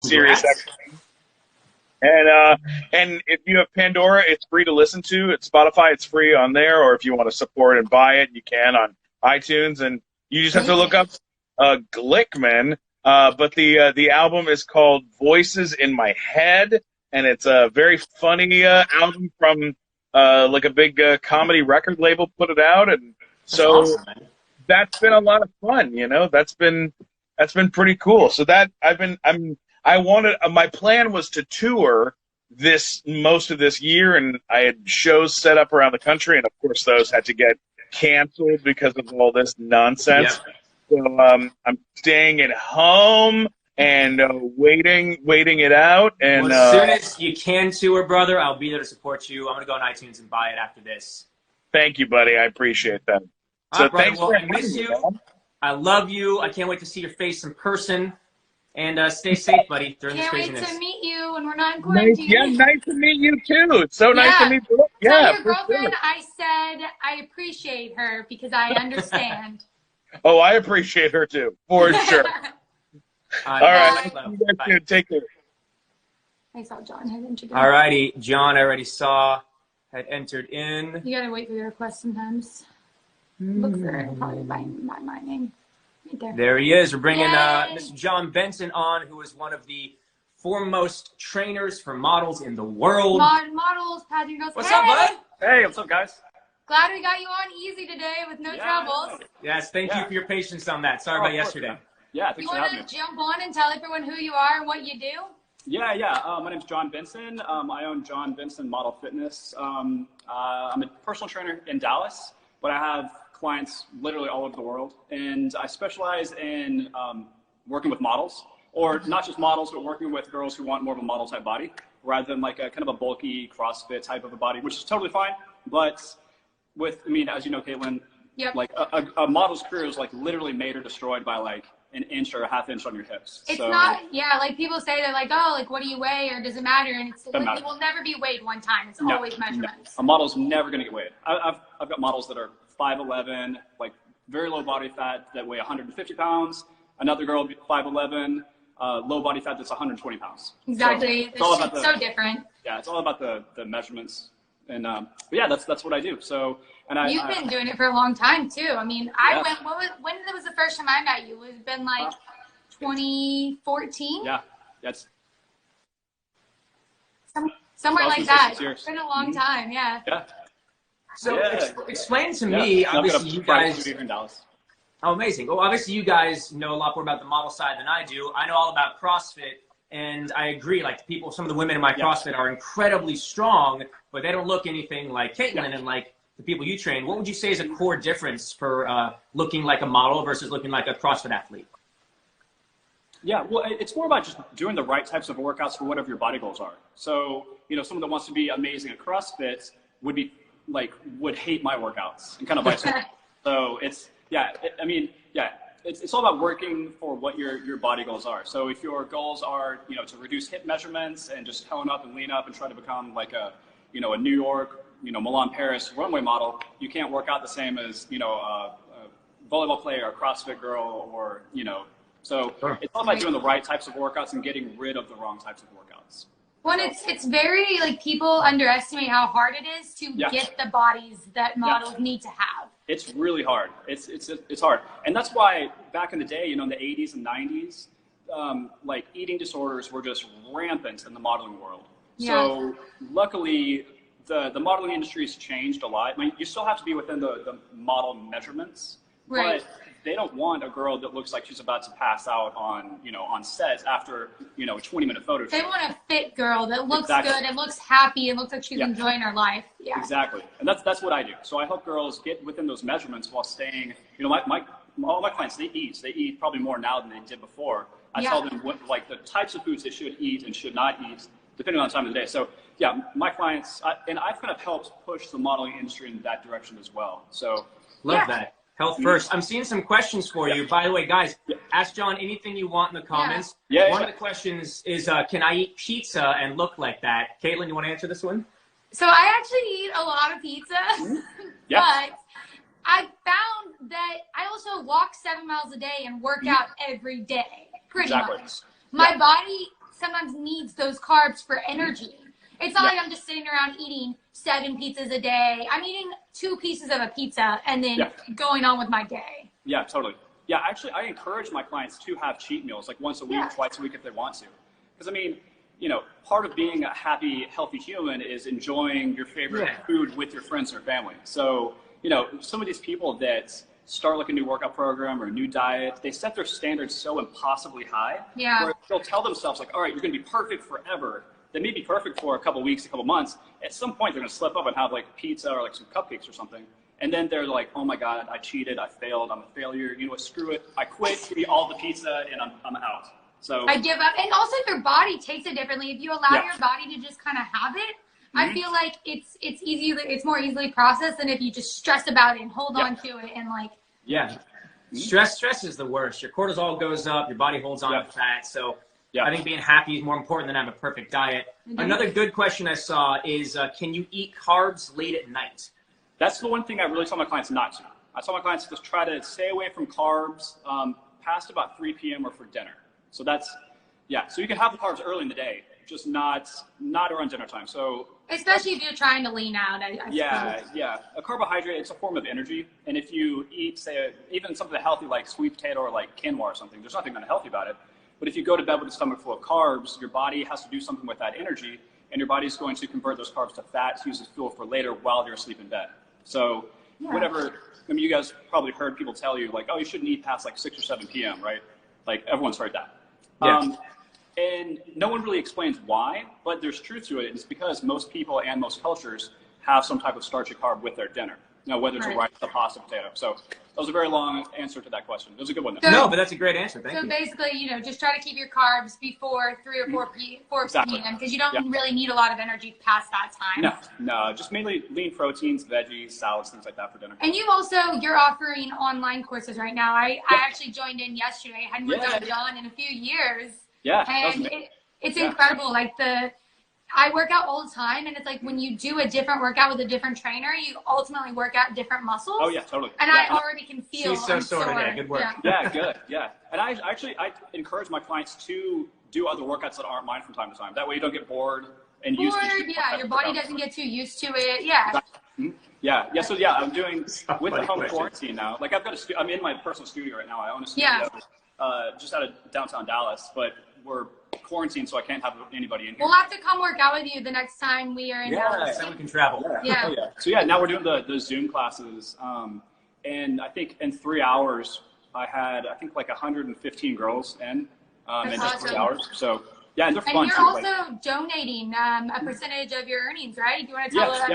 Sirius Congrats. XM. And if you have Pandora, it's free to listen to. It's Spotify, it's free on there. Or if you want to support and buy it, you can on iTunes. And you just have to look up Glickman. But the album is called Voices in My Head, and it's a very funny album from like a big comedy record label put it out, and That's so awesome, man. that's been a lot of fun. That's been pretty cool. So that I wanted my plan was to tour this most of this year, and I had shows set up around the country, and of course those had to get canceled because of all this Yep. nonsense. So I'm staying at home and waiting it out. And Well, as soon as you can tour, brother, I'll be there to support you. I'm going to go on iTunes and buy it after this. thank you, buddy. I appreciate that. All So right, brother. thanks Well, for I having miss me, you. man. I love you. I can't wait to see your face in person. And stay safe, buddy, during this Can't wait craziness. to meet you when we're not in Nice, quarantine. yeah, nice to meet you too. It's so nice to Yeah. meet you. Tell Yeah, your for girlfriend sure. I said I appreciate her because I understand. Oh, I appreciate her too, for sure. All right, Bye. you guys soon. Take care. I saw John had introduced. All righty. John, I already saw, had entered in. You gotta wait for your request sometimes. Look for it, probably by my name. Right there. There he is. We're bringing Yay. Mr. John Benson on, who is one of the foremost trainers for models in the world. Models, pageant girls. What's Hey! up, bud? Hey, what's up, guys? Glad we got you on easy today with no troubles. Yes, thank you Yeah. for your patience on that. Sorry Oh, about of course, yesterday. man. Yeah, You thanks for want having to me. jump on and tell everyone who you are and what you do? Yeah. My name's John Benson. I own John Benson Model Fitness. I'm a personal trainer in Dallas, but I have clients literally all over the world. And I specialize in working with models, or not just models, but working with girls who want more of a model type body, rather than like a kind of a bulky CrossFit type of a body, which is totally fine. But as you know, Caitlin, Yep. like a model's career is like literally made or destroyed by like an inch or a half inch on your hips. It's So, not, like people say, they're like, oh, like what do you weigh or does it matter? And it's Doesn't matter. it will never be weighed one time. It's No, always measurements. A model's never going to get weighed. I've got models that are 5'11", like very low body fat that weigh 150 pounds. Another girl, 5'11", low body fat that's 120 pounds. Exactly. So it's all about It's so different. Yeah, it's all about the measurements. And but yeah, that's what I do. So You've been doing it for a long time too. I mean, Yeah. when was the first time I met you? It's been like 2014? Yeah, that's Somewhere like 2006 that. years. It's been a long time, yeah. yeah. So Yeah. explain to Yeah. me, I've got obviously a you private guys, studio here in Dallas. oh, amazing. Well, obviously you guys know a lot more about the model side than I do. I know all about CrossFit, and I agree, like some of the women in my Yeah. CrossFit are incredibly strong, but they don't look anything like Caitlin and like the people you train. What would you say is a core difference for looking like a model versus looking like a CrossFit athlete? Yeah, well, it's more about just doing the right types of workouts for whatever your body goals are. So, someone that wants to be amazing at CrossFit would hate my workouts, and kind of vice versa. So it's all about working for what your body goals are. So if your goals are, to reduce hip measurements and just tone up and lean up and try to become like a New York, Milan, Paris runway model, you can't work out the same as, a volleyball player, a CrossFit girl, or, so Sure. It's all about doing the right types of workouts and getting rid of the wrong types of workouts. Well, it's very, like, people underestimate how hard it is to Yeah. get the bodies that models need to have. It's really hard. It's hard. And that's why back in the day, in the 80s and 90s, like eating disorders were just rampant in the modeling world. Yeah. So luckily, the modeling industry has changed a lot. I mean, you still have to be within the model measurements, Right. but they don't want a girl that looks like she's about to pass out on set after, a 20-minute photo shoot. They want a fit girl that looks Exactly. good and looks happy and looks like she's Yeah. enjoying her life. Yeah. Exactly. And that's what I do. So I help girls get within those measurements while staying, all my clients, they eat probably more now than they did before. I Yeah. tell them what, like, the types of foods they should eat and should not eat, depending on the time of the day. So yeah, my clients, and I've kind of helped push the modeling industry in that direction as well. So Love Yeah. that. Health first. I'm seeing some questions for you. By the way, guys, Yeah. ask John anything you want in the comments. Yeah. One of the questions is, can I eat pizza and look like that? Caitlin, you want to answer this one? So I actually eat a lot of pizza, Yeah. but I found that I also walk 7 miles a day and work out every day, pretty Exactly. much. My body sometimes needs those carbs for energy. It's not Yeah. like I'm just sitting around eating 7 pizzas a day. I'm eating 2 pieces of a pizza and then going on with my day. Yeah, totally. Yeah, actually, I encourage my clients to have cheat meals, like once a week, twice a week if they want to. Because, I mean, you know, part of being a happy, healthy human is enjoying your favorite food with your friends or family. So, you know, some of these people that start like a new workout program or a new diet, they set their standards so impossibly high. Yeah. Where they'll tell themselves like, all right, you're going to be perfect forever. They may be perfect for a couple weeks, a couple months. At some point, they're going to slip up and have like pizza or like some cupcakes or something. And then they're like, oh my God, I cheated, I failed, I'm a failure. You know what, screw it. I quit, give me all the pizza and I'm out. So I give up. And also your body takes it differently. If you allow your body to just kind of have it, I feel like it's more easily processed than if you just stress about it and hold on to it and like. Yeah. Stress is the worst. Your cortisol goes up, your body holds on to fat. So I think being happy is more important than having a perfect diet. Another good question I saw is, can you eat carbs late at night? That's the one thing I really tell my clients not to. I tell my clients to try to stay away from carbs past about 3 p.m. or for dinner. So that's, so you can have the carbs early in the day, just not around dinner time. So especially if you're trying to lean out. I suppose. A carbohydrate, it's a form of energy. And if you eat, say, even something healthy like sweet potato or like quinoa or something, there's nothing unhealthy about it. But if you go to bed with a stomach full of carbs, your body has to do something with that energy, and your body's going to convert those carbs to fat to use as fuel for later while you're asleep in bed. So whatever, I mean, you guys probably heard people tell you, like, oh, you shouldn't eat past like 6 or 7 p.m., right? Like, everyone's heard that. Yeah. And no one really explains why, but there's truth to it. It's because most people and most cultures have some type of starchy carb with their dinner. You know, whether it's a rice, a pasta, potato. So that was a very long answer to that question. It was a good one, though. No, but that's a great answer. Thank you. So basically, you know, just try to keep your carbs before 3 or 4 p.m. because you don't really need a lot of energy past that time. No, just mainly lean proteins, veggies, salads, things like that for dinner. And you're offering online courses right now. I actually joined in yesterday. I hadn't worked out with John in a few years. Yeah. And it's incredible. Like I work out all the time, and it's like when you do a different workout with a different trainer, you ultimately work out different muscles. Oh yeah, totally. And I already can feel. She's so sore today. Good work. Yeah, good. Yeah, and I encourage my clients to do other workouts that aren't mine from time to time. That way you don't get bored and used to. Your body doesn't get too used to it. Yeah. Yeah. So I'm doing with the home quarantine now. Like I'm in my personal studio right now. I own a studio just out of downtown Dallas, but we're quarantined, so I can't have anybody in here. We'll have to come work out with you the next time we are in Dallas. Then we can travel. Yeah. So now we're doing the Zoom classes, and I think in 3 hours I had like 115 girls in just 3 hours. So and they're fun. And you're also donating a percentage of your earnings, right? Do you want to tell us?